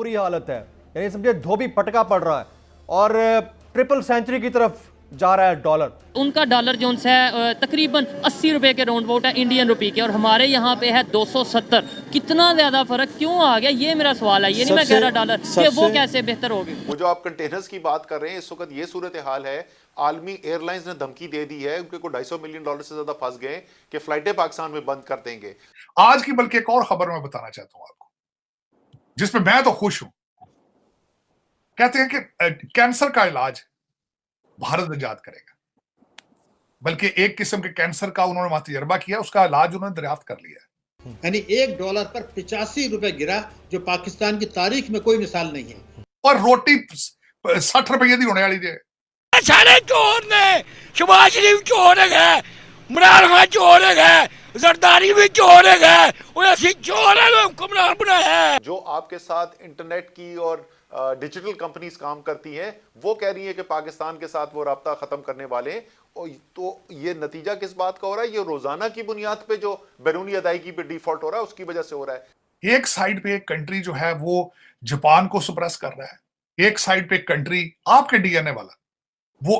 बुरी हालत है, यानी समझे धोबी पटका पड़ रहा है और ट्रिपल सेंचुरी की तरफ जा रहा है डॉलर। उनका डॉलर जो है तकरीबन 80 रुपए के राउंड अबाउट है इंडियन रुपी के, और हमारे यहाँ पे है 270। कितना ज्यादा फर्क क्यों आ गया, ये मेरा सवाल है। ये नहीं मैं कह रहा डॉलर कि वो कैसे बेहतर होगी। वो जो आप कंटेनर्स की बात कर रहे हैं, इस वक्त ये सूरत हाल है, आलमी एयरलाइंस ने धमकी दे दी है, उनके को $250 मिलियन से ज्यादा फंस गए कि फ्लाइटें पाकिस्तान में बंद कर देंगे। आज की बल्कि एक और खबर मैं बताना चाहता हूं आपको, जिसमें मैं तो खुश हूं। कहते हैं कि कैंसर का इलाज भारत इजाद करेगा, बल्कि एक किस्म के कैंसर का उन्होंने वहां तजर्बा किया, उसका इलाज उन्होंने दरियाफ्त कर लिया। यानी $1 पर 85 रुपए गिरा, जो पाकिस्तान की तारीख में कोई मिसाल नहीं है। और रोटी 60 रुपये की होने वाली है। सारे चोर ने, शहबाज शरीफ चोर है, इमरान खान चोर है, जरदारी भी चोर है, और असि चोर है, हुक्मरान बनाया। जो आपके साथ इंटरनेट की और डिजिटल कंपनीज काम करती हैं, वो कह रही है कि पाकिस्तान के साथ वो राब्ता खत्म करने वाले हैं। और तो ये नतीजा किस बात का हो रहा है? ये रोजाना की बुनियाद पे जो बैरूनी अदायगी पे डिफॉल्ट हो रहा है, उसकी वजह से हो रहा है। एक साइड पे एक कंट्री जो है वो जापान को सुप्रेस कर रहा है, एक साइड पे एक कंट्री आपके डीएनए वाला वो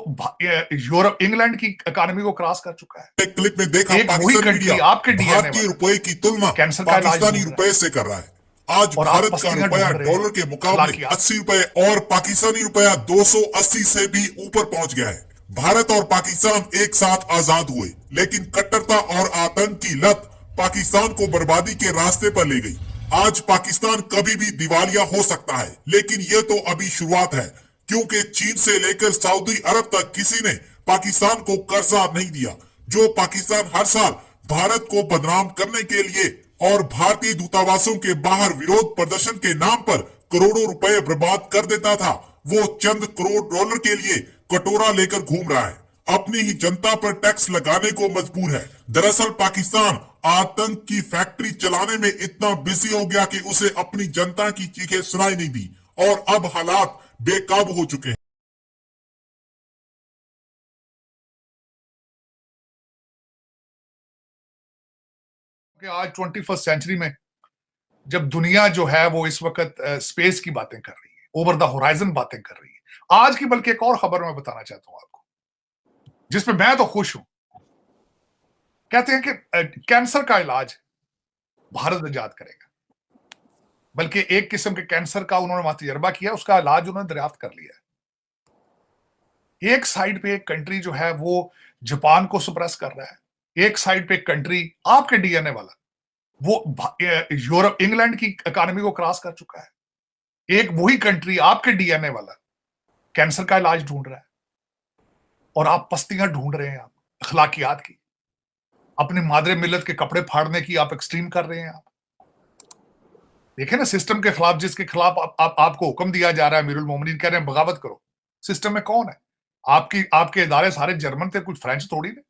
यूरोप इंग्लैंड की इकोनॉमी को क्रॉस कर चुका है। एक क्लिप में देखा, एक वही कंट्री आपके डीएनए भारतीय रुपए की तुलना पाकिस्तानी रुपए से कर रहा है। आज भारत का रुपया डॉलर के मुकाबले 80 रुपए और पाकिस्तानी रुपया 280 से भी ऊपर पहुंच गया है। भारत और पाकिस्तान एक साथ आजाद हुए, लेकिन कट्टरता और आतंक की लत पाकिस्तान को बर्बादी के रास्ते पर ले गई। आज पाकिस्तान कभी भी दिवालिया हो सकता है, लेकिन ये तो अभी शुरुआत है, क्योंकि चीन से लेकर सऊदी अरब तक किसी ने पाकिस्तान को कर्जा नहीं दिया। जो पाकिस्तान हर साल भारत को बदनाम करने के लिए और भारतीय दूतावासों के बाहर विरोध प्रदर्शन के नाम पर करोड़ों रुपए बर्बाद कर देता था, वो चंद करोड़ डॉलर के लिए कटोरा लेकर घूम रहा है, अपनी ही जनता पर टैक्स लगाने को मजबूर है। दरअसल पाकिस्तान आतंक की फैक्ट्री चलाने में इतना बिजी हो गया कि उसे अपनी जनता की चीखें सुनाई नहीं दी, और अब हालात बेकाबू हो चुके हैं। आज 21st सेंचुरी में जब दुनिया जो है वो इस वक्त स्पेस की बातें कर रही है, ओवर द होराइजन बातें कर रही है, आज की बल्कि एक और खबर मैं बताना चाहता हूं आपको, जिसमें मैं तो खुश हूं। कहते हैं कि कैंसर का इलाज भारत इजाद करेगा, बल्कि एक किस्म के कैंसर का उन्होंने वहां तजर्बा किया, उसका इलाज उन्होंने दरियाफ्त कर लिया। एक साइड पे एक कंट्री जो है वो जापान को सुप्रेस कर रहा है, एक साइड पे एक कंट्री आपके डीएनए वाला वो यूरोप इंग्लैंड की इकोनॉमी को क्रॉस कर चुका है। एक वही कंट्री आपके डीएनए वाला कैंसर का इलाज ढूंढ रहा है, और आप पस्तियां ढूंढ रहे हैं, आप अखलाकियात की, अपनी मादरे मिल्लत के कपड़े फाड़ने की आप एक्सट्रीम कर रहे हैं। आप देखें ना, सिस्टम के खिलाफ, जिसके खिलाफ आपको हुक्म दिया जा रहा है, अमीरुल मोमिनीन कह रहे हैं बगावत करो, सिस्टम में कौन है? आपके इदारे सारे जर्मन थे, कुछ फ्रेंच थोड़ी ने।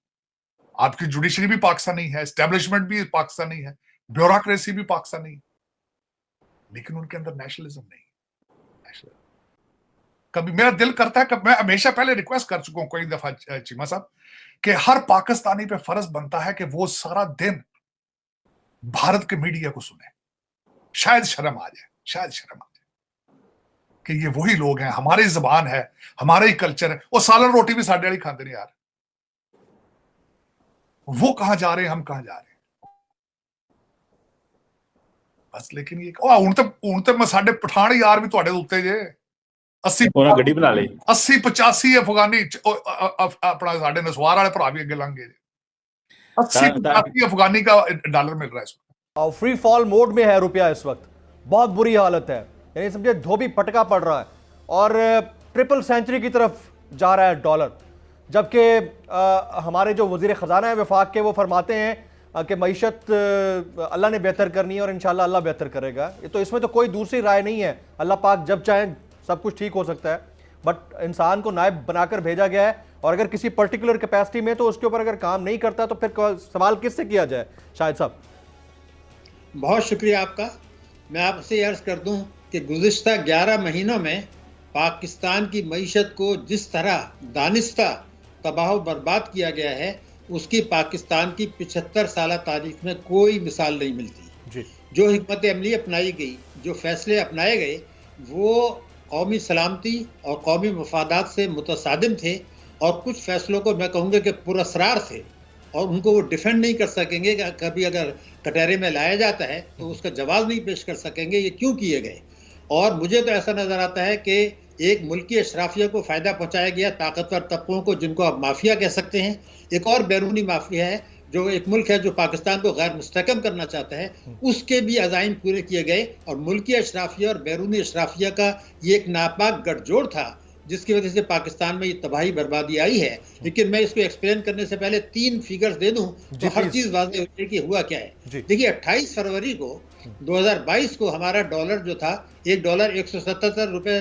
आपकी जुडिशरी भी पाकिस्तानी है, एस्टेब्लिशमेंट भी पाकिस्तानी है, ब्यूरोक्रेसी भी पाकिस्तानी है, लेकिन उनके अंदर नेशनलिज्म नहीं। कभी मेरा दिल करता है कि मैं हमेशा पहले रिक्वेस्ट कर चुका हूं कई दफा चीमा साहब, कि हर पाकिस्तानी पे फर्ज बनता है कि वो सारा दिन भारत के मीडिया को सुने। शायद शर्म आ जाए कि ये वही लोग हैं, हमारी जबान है, हमारा ही कल्चर है। वो सालन रोटी भी साढ़े वाली खाते नहीं यार, वो कहां जा रहे हैं, हम कहां जा रहे हैं बस। लेकिन ये ਹੁਣ ਤੇ ਮੈਂ ਸਾਡੇ ਪਠਾਨ ਯਾਰ ਵੀ ਤੁਹਾਡੇ ਉੱਤੇ ਜੇ 80 ਉਹਨਾਂ ਗੱਡੀ ਬਣਾ ਲਈ 80-85 ਅਫਗਾਨੀ अपना साढ़े नसवार वाले भरा भी अगे लंघ गए। 80-85 अफगानी का डॉलर मिल रहा है इसमें। और फ्री फॉल मोड में है रुपया इस वक्त, बहुत बुरी हालत है, यानी समझे धोबी पटका पड़ रहा है और ट्रिपल सेंचुरी की तरफ जा रहा है डॉलर। जबकि हमारे जो वजीर ख़जाना है वफाक के, वो फरमाते हैं कि मईशत अल्लाह ने बेहतर करनी है और इंशाल्लाह अल्लाह बेहतर करेगा। ये तो इसमें तो कोई दूसरी राय नहीं है, अल्लाह पाक जब चाहें सब कुछ ठीक हो सकता है। बट इंसान को नायब बनाकर भेजा गया है, और अगर किसी पर्टिकुलर कैपेसिटी में तो उसके ऊपर अगर काम नहीं करता तो फिर सवाल किससे किया जाए? शाहिद साहब, बहुत शुक्रिया आपका। मैं आपसे अर्ज कर दूं कि गुज़िश्ता 11 महीनों में पाकिस्तान की मईशत को जिस तरह दानिस्ता तबाह बर्बाद किया गया है, उसकी पाकिस्तान की 75 साल तारीख में कोई मिसाल नहीं मिलती जी। जो हिकमत अमली अपनाई गई, जो फैसले अपनाए गए, वो कौमी सलामती और कौमी मफादात से मुतसादिम थे और कुछ फैसलों को मैं कहूँगा कि पुरस्रार थे और उनको वो डिफेंड नहीं कर सकेंगे कि कभी अगर कटहरे में लाया जाता है तो उसका जवाब नहीं पेश कर सकेंगे ये क्यों किए गए। और मुझे तो ऐसा नज़र आता है कि एक मुल्की अशराफिया को फ़ायदा पहुँचाया गया, ताकतवर तबकों को जिनको आप माफिया कह सकते हैं। एक और बैरूनी माफिया है जो एक मुल्क है जो पाकिस्तान को गैर मुस्तकम करना चाहता है, उसके भी अज़ाइम पूरे किए गए और मुल्की अशराफिया और बैरूनी अशराफिया का ये एक नापाक गठजोड़ था जिसकी वजह से पाकिस्तान में ये तबाही बर्बादी आई है। लेकिन मैं इसको एक्सप्लेन करने से पहले 3 फिगर्स दे दूं तो हर चीज़ वाज़ेह हो जाए कि हुआ क्या है। देखिए 28 फरवरी को 2022 को हमारा डॉलर जो था $1 177 रुपये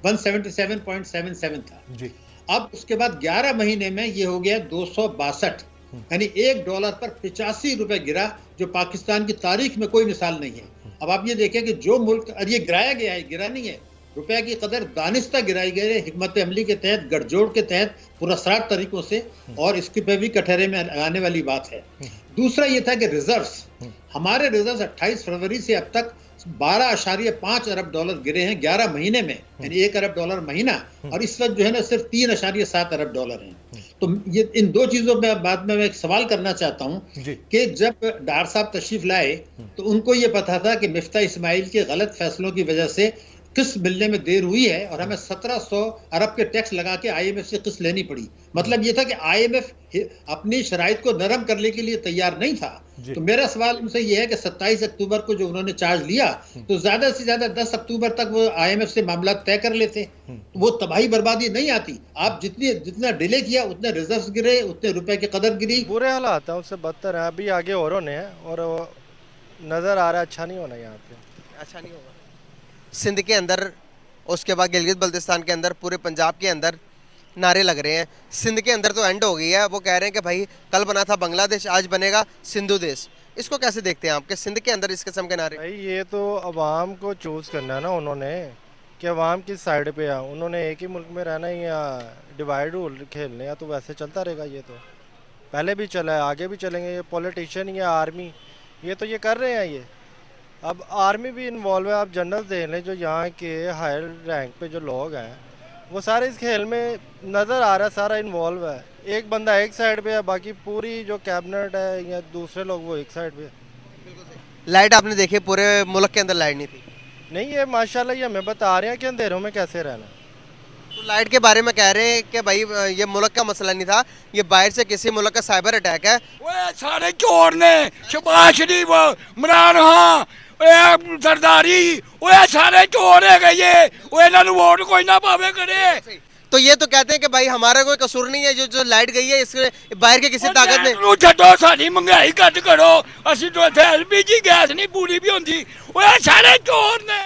177.77 था। अब उसके बाद 11 महीने में ये हो गया 262, यानी $1 पर 85 रुपए गिरा, जो पाकिस्तान की तारीख में कोई मिसाल नहीं है। अब आप ये देखें कि जो मुल्क, और ये गिराया गया है, गिरा नहीं है, रुपए की कदर दानिस्ता गिराई गई है हिकमत अमली के तहत, गठजोड़ के तहत, पुरस्कार तरीकों से, और इसके पे भी कटहरे में आने वाली बात है। दूसरा ये था कि रिजर्व्स, हमारे रिजर्व्स 28 फरवरी से अब तक $12.5 अरब गिरे हैं 11 महीने में, यानी $1 अरब महीना, और इस वक्त जो है ना सिर्फ $3.7 अरब हैं। तो ये इन दो चीजों में बाद में मैं एक सवाल करना चाहता हूँ कि जब डार साहब तशरीफ लाए तो उनको ये पता था कि मिफ्ता इस्माइल के गलत फैसलों की वजह से किस्त मिलने में देर हुई है और हमें 1700 अरब के टैक्स लगा के IMF से किस्त लेनी पड़ी। मतलब ये था कि IMF अपनी शराइत को नरम करने के लिए तैयार नहीं था। तो मेरा सवाल उनसे ये है कि 27 अक्टूबर को जो उन्होंने चार्ज लिया तो ज्यादा से ज्यादा 10 अक्टूबर तक वो IMF से मामला तय कर लेते, वो तबाही बर्बादी नहीं आती। आप जितना डिले किया उतने रिजर्व गिरे, उतने रुपए की कदर गिरी। बुरे हालात हैं, उससे बदतर है। अभी आगे और होने हैं और नजर आ रहा है अच्छा नहीं होना, यहाँ पे अच्छा नहीं होगा। सिंध के अंदर, उसके बाद गिलगित बल्तिस्तान के अंदर, पूरे पंजाब के अंदर नारे लग रहे हैं। सिंध के अंदर तो एंड हो गई है, वो कह रहे हैं कि भाई कल बना था बांग्लादेश, आज बनेगा सिंधु देश। इसको कैसे देखते हैं आपके सिंध के अंदर इस किस्म के नारे? भाई ये तो अवाम को चूज़ करना है ना उन्होंने, कि अवाम किस साइड पे है। उन्होंने एक ही मुल्क में रहना है या डिवाइड रूल खेलने, या तो वैसे चलता रहेगा। ये तो पहले भी चला है, आगे भी चलेंगे। ये पॉलिटिशियन या आर्मी ये तो ये कर रहे हैं। ये अब आर्मी भी इन्वॉल्व है। आप जनरल देख लें, जो यहाँ के हायर रैंक पे जो लोग हैं वो सारे इस खेल में नज़र आ रहा है, सारा इन्वॉल्व है। एक बंदा एक साइड पे है, बाकी पूरी जो कैबिनेट है या दूसरे लोग वो एक साइड पे है। लाइट आपने देखी, पूरे मुल्क के अंदर लाइट नहीं थी। नहीं, ये माशाल्लाह ये हमें बता रहे हैं कि अंधेरों में कैसे रहना। तो लाइट के बारे में कह रहे हैं कि भाई ये मुल्क का मसला नहीं था, ये बाहर से किसी मुल्क का साइबर अटैक है। ओए सारे चोर ने, शहबाज शरीफ, इमरान खान, सरदारी, ओए सारे चोर है गए। ओए इन्हां नूं वोट कोई ना पावे करे। तो ये तो कहते हैं कि भाई हमारा कोई कसूर नहीं है, जो लाइट गई है इसके बाहर के किसी ताकत ने। छड्डो, साडी महंगाई घट करो, असि तो LPG गैस नहीं पूरी भी होंदी। ओए सारे चोर ने।